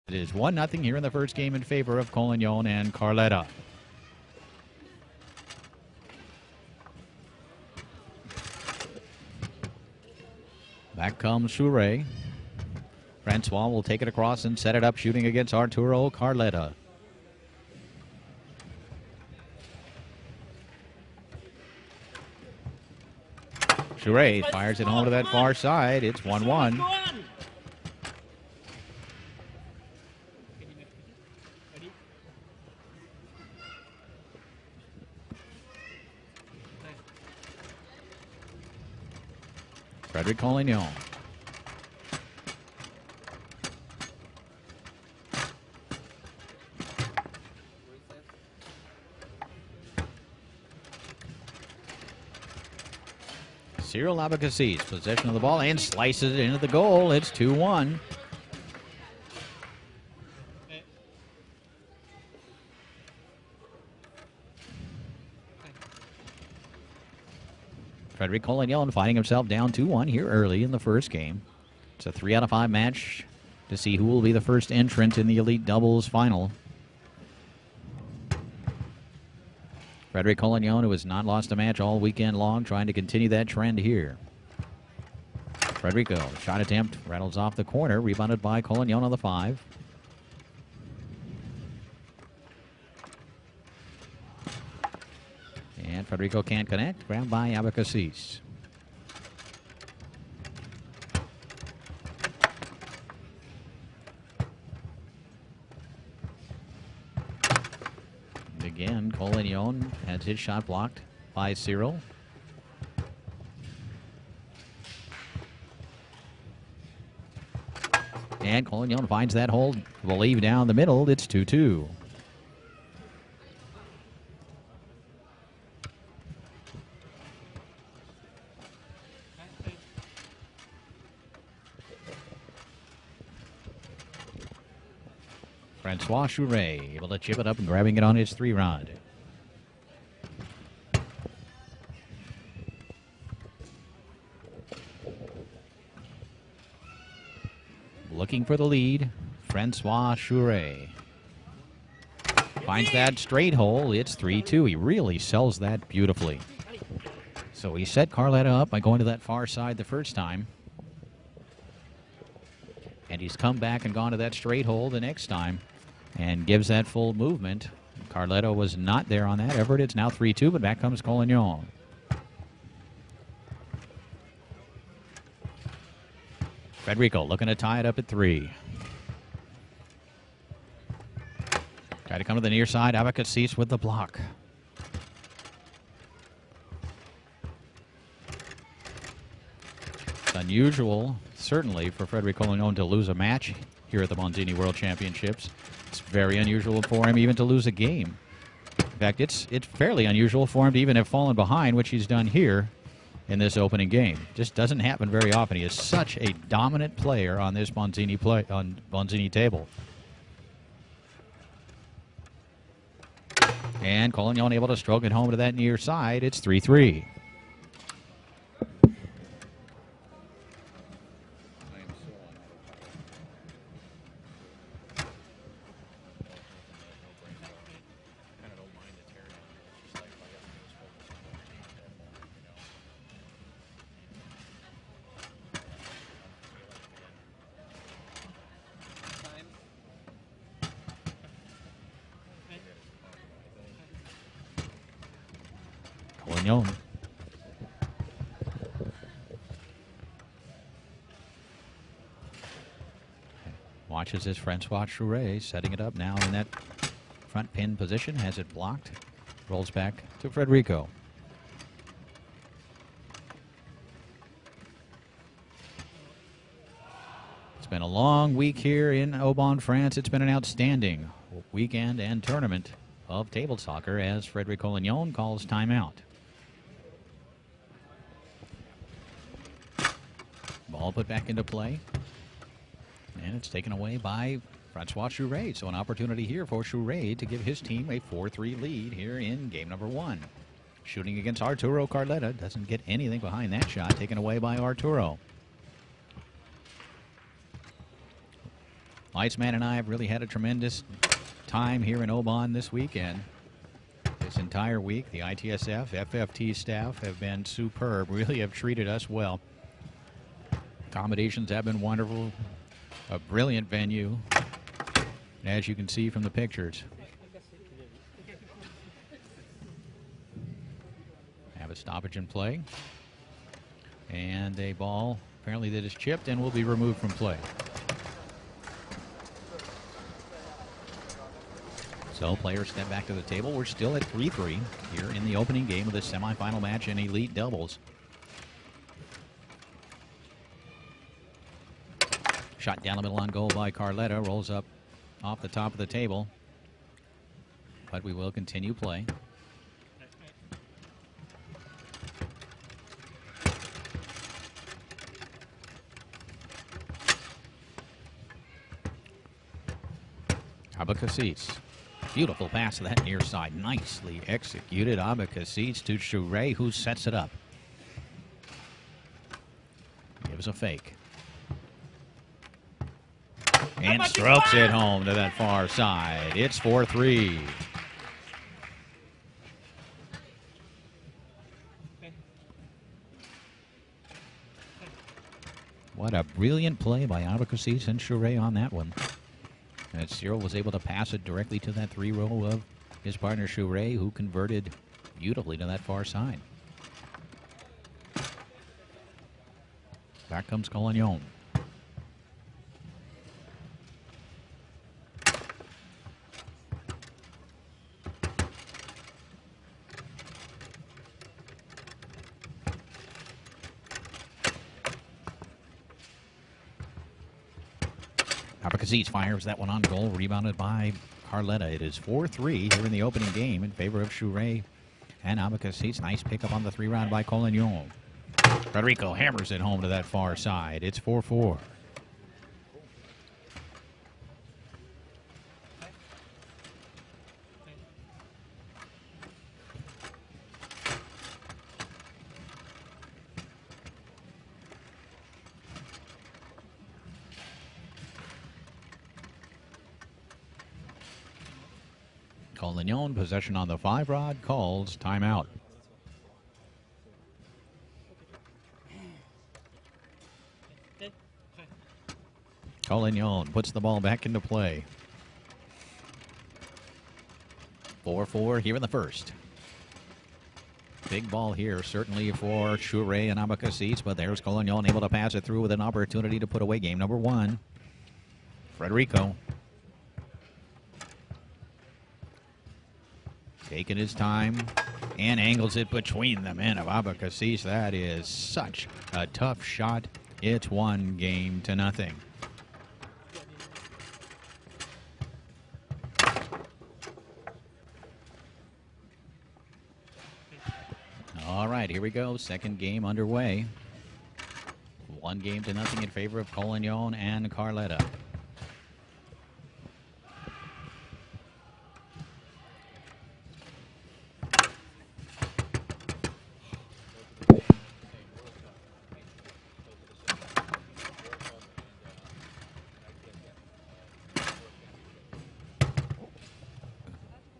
It is 1-0 here in the first game in favor of Collignon and Carletta. Back comes Chouré. Francois will take it across and set it up, shooting against Arturo Carletta. Chouré fires it home to that far side. It's 1-1. Frederic Collignon. Cyril Abacassis, possession of the ball and slices it into the goal. It's 2-1. Frederic Collignon finding himself down 2-1 here early in the first game. It's a 3 out of 5 match to see who will be the first entrant in the Elite Doubles final. Frederic Collignon, who has not lost a match all weekend long, trying to continue that trend here. Frederico, shot attempt, rattles off the corner, rebounded by Collignon on the 5. And Frederico can't connect, grabbed by Abacassis. Again, Collignon has his shot blocked by Cyril. And Collignon finds that hole, will leave down the middle. It's 2-2. Francois Chouré able to chip it up and grabbing it on his 3-rod. Looking for the lead, Francois Chouré. Finds that straight hole, it's 3-2. He really sells that beautifully. So he set Carletta up by going to that far side the first time. And he's come back and gone to that straight hole the next time and gives that full movement. Carletta was not there on that effort. It's now 3-2, but back comes Collignon. Frederico looking to tie it up at 3. Try to come to the near side. Abacassis with the block. It's unusual, certainly, for Frederic Collignon to lose a match here at the Bonzini World Championships. It's very unusual for him even to lose a game. In fact, it's fairly unusual for him to even have fallen behind, which he's done here in this opening game. Just doesn't happen very often. He is such a dominant player on this Bonzini table. And Collignon able to stroke it home to that near side. It's 3-3. Collignon. Watches as Francois Chouré setting it up now in that front pin position. Has it blocked. Rolls back to Frederico. It's been a long week here in Aubonne, France. It's been an outstanding weekend and tournament of table soccer as Frederic Collignon calls timeout. Ball put back into play. And it's taken away by Francois Chouré. So an opportunity here for Chouré to give his team a 4-3 lead here in game number 1. Shooting against Arturo Carletta. Doesn't get anything behind that shot. Taken away by Arturo. Iceman and I have really had a tremendous time here in Oban this weekend. This entire week, the ITSF, FFT staff have been superb, really have treated us well. Accommodations have been wonderful, a brilliant venue, as you can see from the pictures. Have a stoppage in play. And a ball apparently that is chipped and will be removed from play. So players step back to the table. We're still at 3-3 here in the opening game of the semifinal match in Elite Doubles. Shot down the middle on goal by Carletta. Rolls up off the top of the table. But we will continue play. Abacasites. Beautiful pass to that near side. Nicely executed. Abacasites to Shure, who sets it up. Gives a fake. And strokes it home to that far side. It's 4-3. What a brilliant play by Abacasites and Shure on that one. And Cyril was able to pass it directly to that 3-row of his partner Shure, who converted beautifully to that far side. Back comes Collignon. Abacasites fires that one on goal, rebounded by Carletta. It is 4-3 here in the opening game in favor of Shure and Abacasites. Nice pickup on the 3-round by Collignon. Federico hammers it home to that far side. It's 4-4. Collignon, possession on the 5-rod, calls timeout. Collignon puts the ball back into play. 4-4 here in the first. Big ball here, certainly for Shure and Abacasites, but there's Collignon able to pass it through with an opportunity to put away game number 1. Federico. Taking his time and angles it between the men of Abacasites. That is such a tough shot. It's 1-0. All right, here we go. Second game underway. 1-0 in favor of Collignon and Carletta.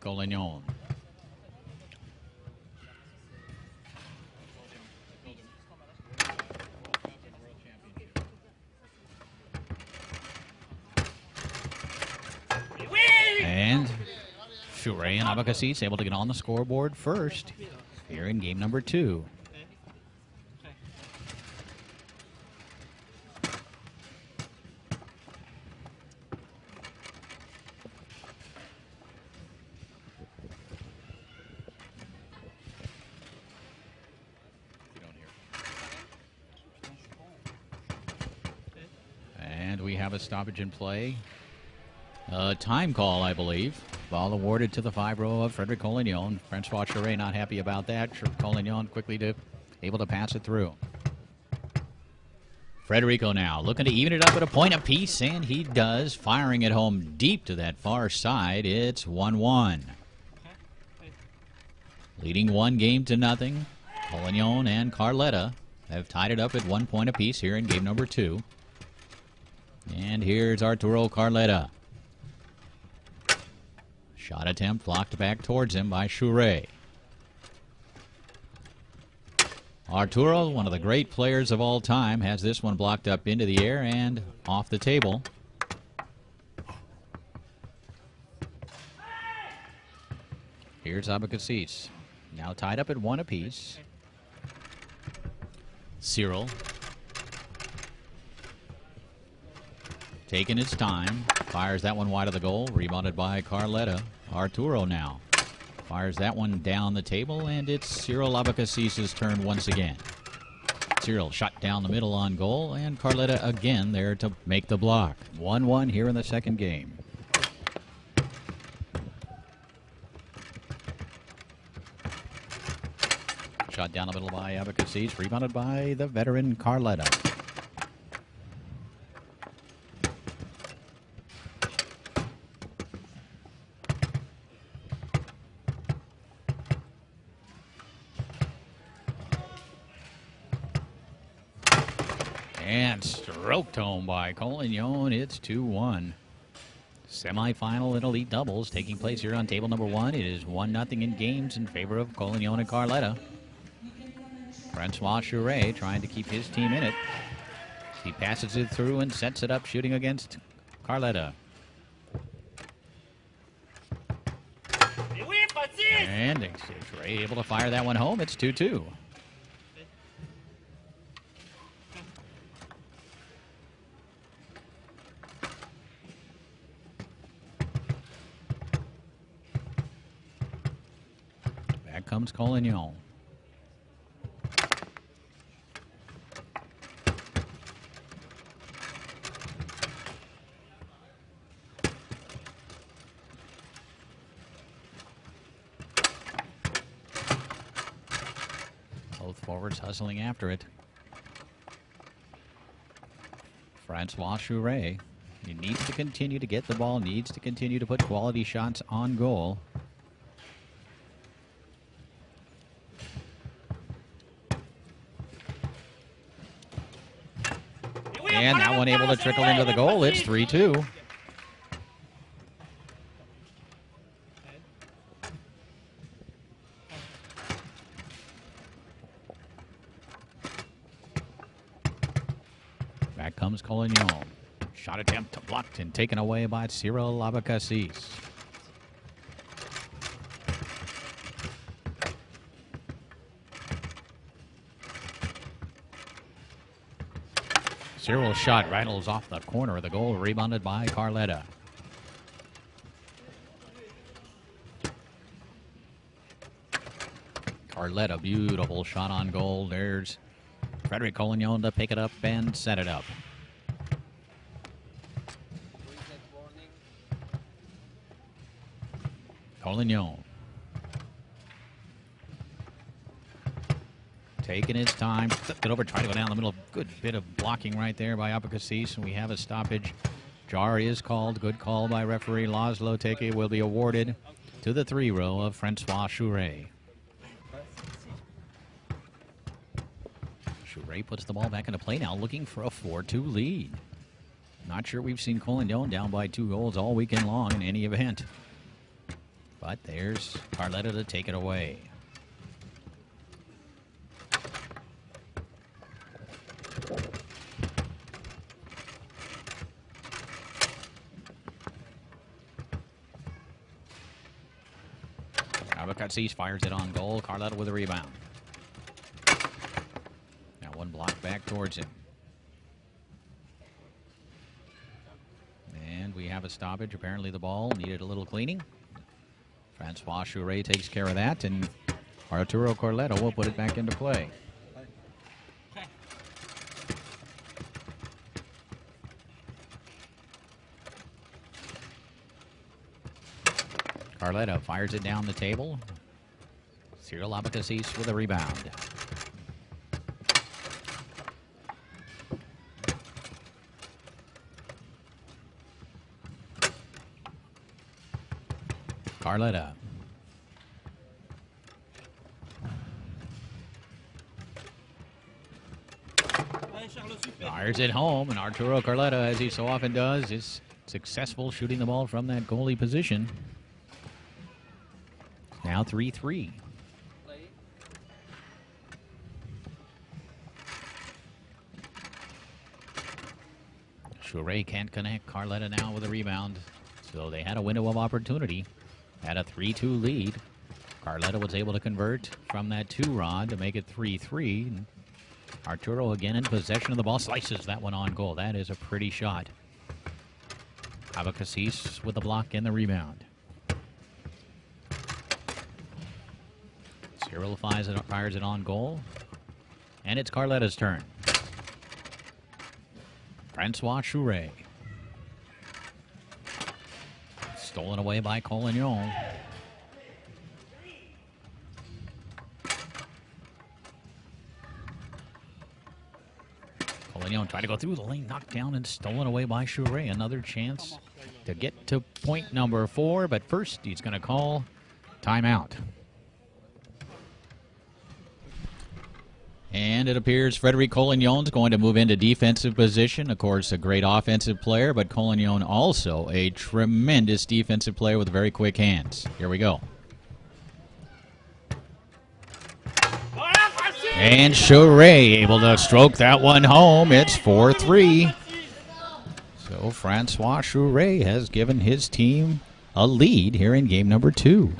Collignon. And Shure and Abacasites able to get on the scoreboard first here in game number 2. And we have a stoppage in play. Time call, I believe. Ball awarded to the 5-row of Frederic Collignon. Francois Shure not happy about that. Collignon quickly able to pass it through. Federico now looking to even it up at a point apiece, and he does, firing it home deep to that far side. It's 1-1. Leading 1-0. Collignon and Carletta have tied it up at 1 point apiece here in game number 2. And here's Arturo Carletta. Shot attempt blocked back towards him by Shure. Arturo, one of the great players of all time, has this one blocked up into the air and off the table. Here's Abecassis. Now tied up at 1 apiece. Cyril taking his time. Fires that one wide of the goal. Rebounded by Carletta. Arturo now fires that one down the table, and it's Cyril Abecassis' turn once again. Cyril shot down the middle on goal, and Carletta again there to make the block. 1-1 here in the second game. Shot down the middle by Abecassis, rebounded by the veteran Carletta. And stroked home by Collignon. It's 2-1. Semi-final in Elite Doubles taking place here on table number 1. It is 1-0 in games in favor of Collignon and Carletta. Francois Shure trying to keep his team in it. He passes it through and sets it up, shooting against Carletta. And Shure able to fire that one home. It's 2-2. Back comes Collignon. Both forwards hustling after it. Francois Shure. He needs to continue to get the ball, needs to continue to put quality shots on goal. And that one able to trickle into the goal. It's 3-2. Back comes Collignon. Shot attempt blocked and taken away by Cyril Abecassis. Cyril's shot rattles off the corner of the goal, rebounded by Carletta. Carletta, beautiful shot on goal. There's Frederic Collignon to pick it up and set it up. Collignon. Taking his time, flipped it over, tried to go down the middle. Good bit of blocking right there by Abecassis, and we have a stoppage. Jar is called. Good call by referee Laszlo Teke. Will be awarded to the 3-row of Francois Shure. Shure puts the ball back into play now, looking for a 4-2 lead. Not sure we've seen Collignon down by 2 goals all weekend long in any event. But there's Carletta to take it away. Abecassis fires it on goal. Carletta with a rebound. Now one block back towards him. And we have a stoppage. Apparently the ball needed a little cleaning. Francois Shure takes care of that, and Arturo Carletta will put it back into play. Carletta fires it down the table. Cyril Abecassis with a rebound. Carletta. Fires it home, and Arturo Carletta, as he so often does, is successful shooting the ball from that goalie position. Now 3-3. Chouret can't connect. Carletta now with a rebound. So they had a window of opportunity. Had a 3-2 lead. Carletta was able to convert from that 2-rod to make it 3-3. Arturo again in possession of the ball. Slices that one on goal. That is a pretty shot. Abacasis with the block and the rebound. Cyril fires it on goal. And it's Carletta's turn. Francois Chouret. Stolen away by Collignon. Collignon tried to go through the lane, knocked down and stolen away by Chouret. Another chance to get to point number 4, but first he's going to call timeout. And it appears Frederic Collignon's going to move into defensive position. Of course, a great offensive player, but Collignon also a tremendous defensive player with very quick hands. Here we go. And Chouret able to stroke that one home. It's 4-3. So Francois Chouret has given his team a lead here in game number 2.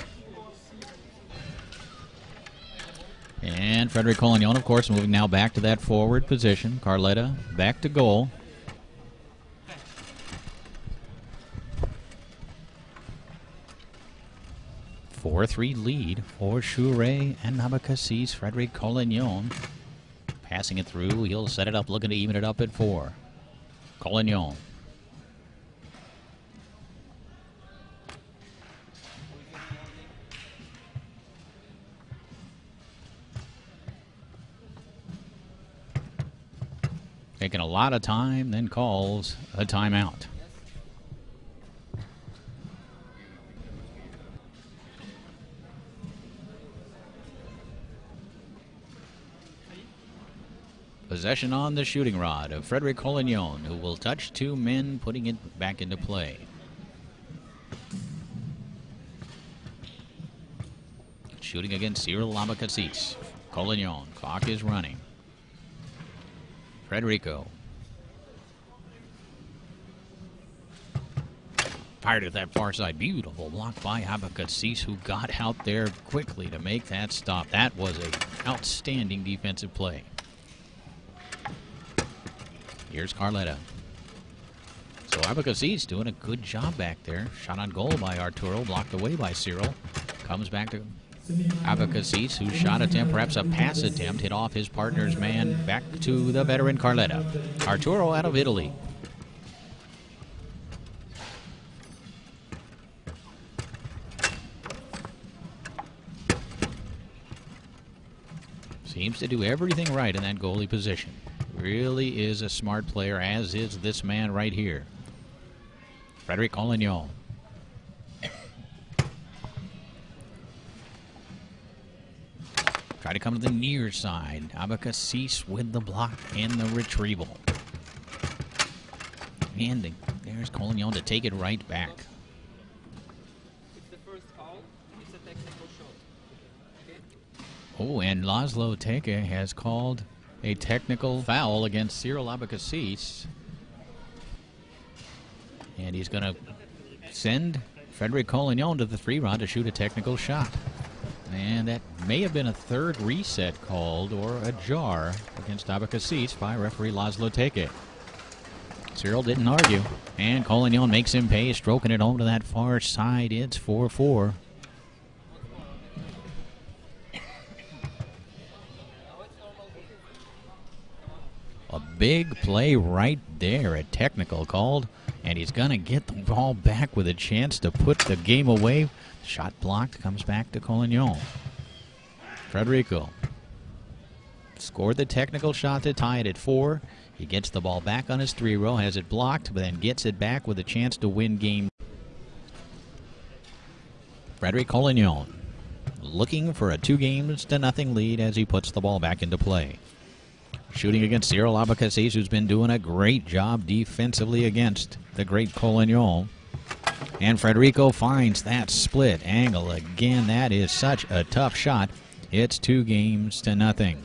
And Frederic Collignon, of course, moving now back to that forward position. Carletta back to goal. A 4-3 lead for Chouret and Abacasis. Frederic Collignon passing it through. He'll set it up, looking to even it up at 4. Collignon. Taking a lot of time, then calls a timeout. Possession on the shooting rod of Frederic Collignon, who will touch 2 men, putting it back into play. Shooting against Cyril Abacasis. Collignon, clock is running. Frederico. Fired at that far side. Beautiful block by Abacasis, who got out there quickly to make that stop. That was an outstanding defensive play. Here's Carletta. So Abacasis doing a good job back there. Shot on goal by Arturo, blocked away by Cyril. Comes back to Abacasis, whose shot attempt, perhaps a pass attempt, hit off his partner's man. Back to the veteran Carletta. Arturo out of Italy. Seems to do everything right in that goalie position. Really is a smart player, as is this man right here. Frederic Collignon. Try to come to the near side. Abacasis with the block and the retrieval. And there's Collignon to take it right back. It's the first foul. It's a technical shot. Okay? Oh, and Laszlo Teke has called a technical foul against Cyril Abacasis. And he's going to send Frederic Collignon to the 3-rod to shoot a technical shot. And that may have been a third reset called, or a jar, against Abacasis by referee Laszlo Teke. Cyril didn't argue, and Collignon makes him pay, stroking it home to that far side. It's 4-4. A big play right there, a technical called, and he's going to get the ball back with a chance to put the game away. Shot blocked, comes back to Collignon. Frederico scored the technical shot to tie it at 4. He gets the ball back on his 3-row, has it blocked, but then gets it back with a chance to win game. Frederic Collignon looking for a 2-0 lead as he puts the ball back into play. Shooting against Cyril Abacassis, who's been doing a great job defensively against the great Collignon. And Federico finds that split angle again. That is such a tough shot. It's 2-0.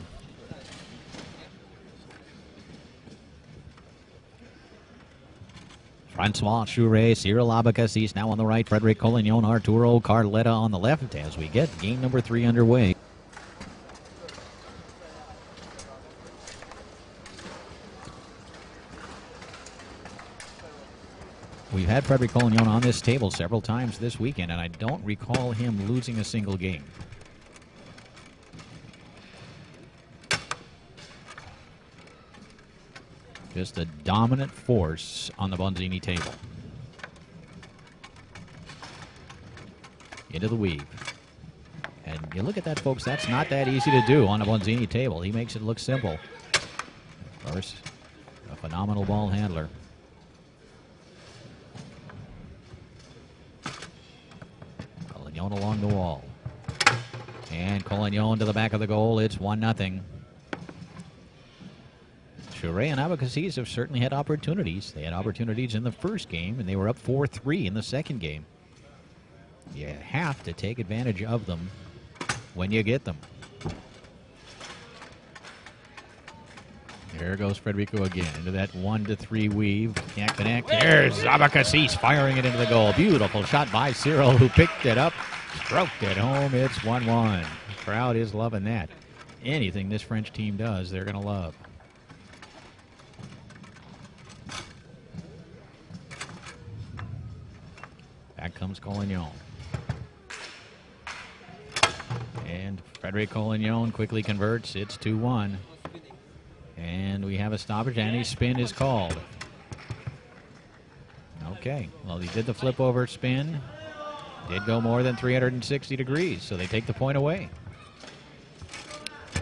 Francois Chouret, Cyril Abacassis now on the right. Frederic Collignon, Arturo Carletta on the left as we get game number 3 underway. We've had Frederic Collignon on this table several times this weekend, and I don't recall him losing a single game. Just a dominant force on the Bonzini table. Into the weave. And you look at that, folks, that's not that easy to do on a Bonzini table. He makes it look simple. Of course, a phenomenal ball handler. Collignon along the wall. And Collignon to the back of the goal. It's 1-0. Chouret and Abacassis have certainly had opportunities. They had opportunities in the first game, and they were up 4-3 in the second game. You have to take advantage of them when you get them. There goes Federico again into that 1-3 weave. Can't connect. There's Abacassis firing it into the goal. Beautiful shot by Cyril, who picked it up, stroked it home. It's 1-1. The crowd is loving that. Anything this French team does, they're going to love. Back comes Collignon. And Frederic Collignon quickly converts. It's 2-1. And we have a stoppage, and a spin is called. Okay, well, he did the flip over spin. Did go more than 360 degrees, so they take the point away.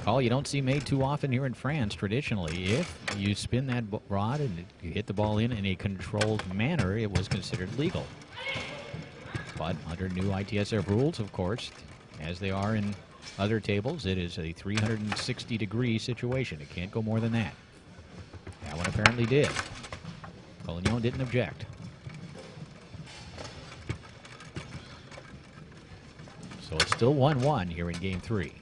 Call you don't see made too often here in France traditionally. If you spin that rod and you hit the ball in a controlled manner, it was considered legal. But under new ITSF rules, of course, as they are in other tables, it is a 360-degree situation. It can't go more than that. That one apparently did. Collignon didn't object. So it's still 1-1 here in Game 3.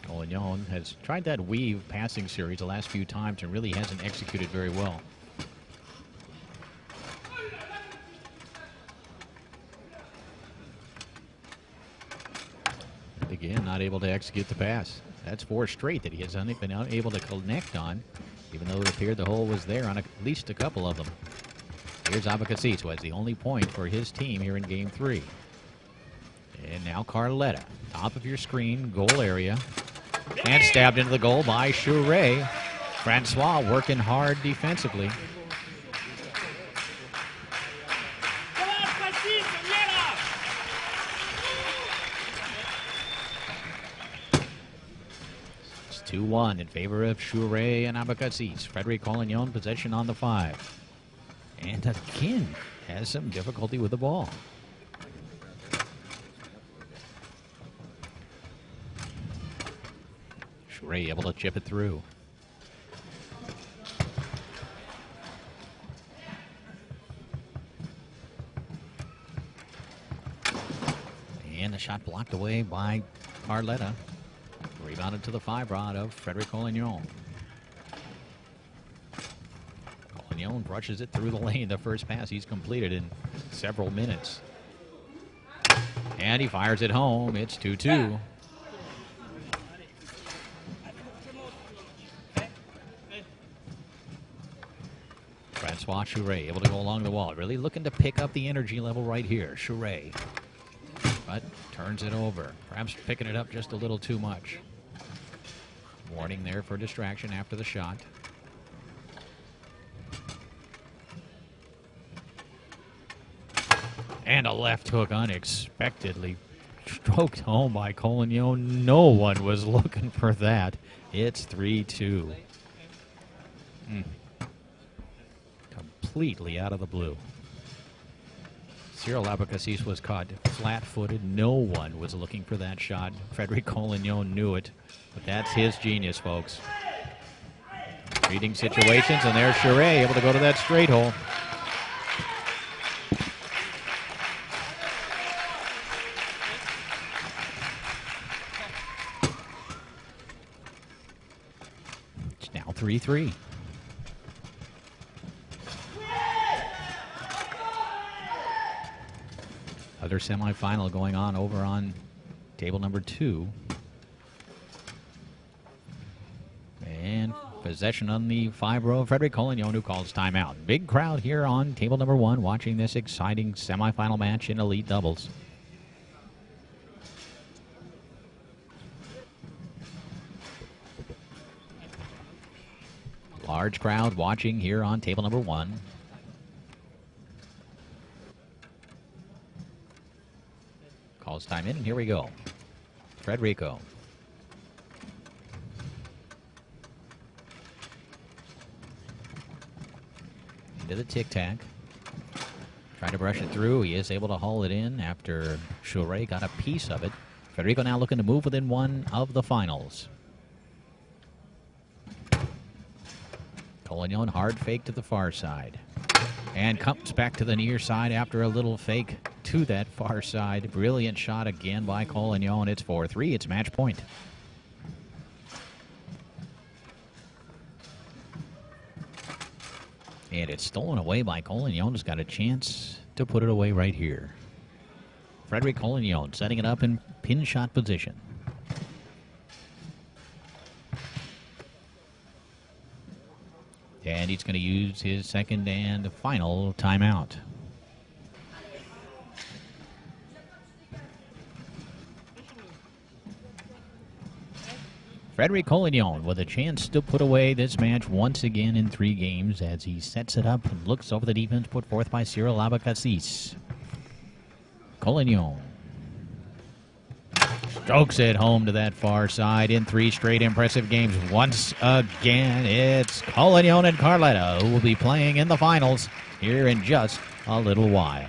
Collignon has tried that weave passing series the last few times and really hasn't executed very well. Again, not able to execute the pass. That's 4 straight that he has been unable to connect on, even though it appeared the hole was there on at least a couple of them. Here's Abacassis, who has the only point for his team here in Game 3. And now Carletta, top of your screen, goal area. And stabbed into the goal by Chouret. Francois working hard defensively. It's 2-1 in favor of Chouret and Abacassis. Frederic Collignon possession on the 5. And again, has some difficulty with the ball. Chouret able to chip it through. And the shot blocked away by Carletta. Rebounded to the 5 rod of Frederic Collignon. Collignon brushes it through the lane. The first pass he's completed in several minutes. And he fires it home. It's 2-2. Francois Chouret able to go along the wall. Really looking to pick up the energy level right here. Chouret. But turns it over. Perhaps picking it up just a little too much. Warning there for distraction after the shot. And a left hook unexpectedly stroked home by Collignon. No one was looking for that. It's 3-2. Completely out of the blue. Cyril Abacassis was caught flat-footed. No one was looking for that shot. Frederic Collignon knew it, but that's his genius, folks. Reading situations, and there's Charest able to go to that straight hole. It's now 3-3. Other semifinal going on over on table number 2. And possession on the 5 row. Frederic Collignon who calls timeout. Big crowd here on table number 1 watching this exciting semifinal match in elite doubles. Large crowd watching here on table number 1. Calls time in, and here we go. Frederico. Into the tic-tac. Trying to brush it through. He is able to haul it in after Charest got a piece of it. Frederico now looking to move within one of the finals. Collignon hard fake to the far side. And comes back to the near side after a little fake to that far side. Brilliant shot again by Collignon. It's 4-3. It's match point. And it's stolen away by Collignon. Has got a chance to put it away right here. Frederic Collignon setting it up in pin shot position. And he's going to use his second and final timeout. Frederic Collignon with a chance to put away this match once again in 3 games as he sets it up and looks over the defense put forth by Cyril Abacassis. Collignon strokes it home to that far side in 3 straight impressive games. Once again, it's Collignon and Carletta who will be playing in the finals here in just a little while.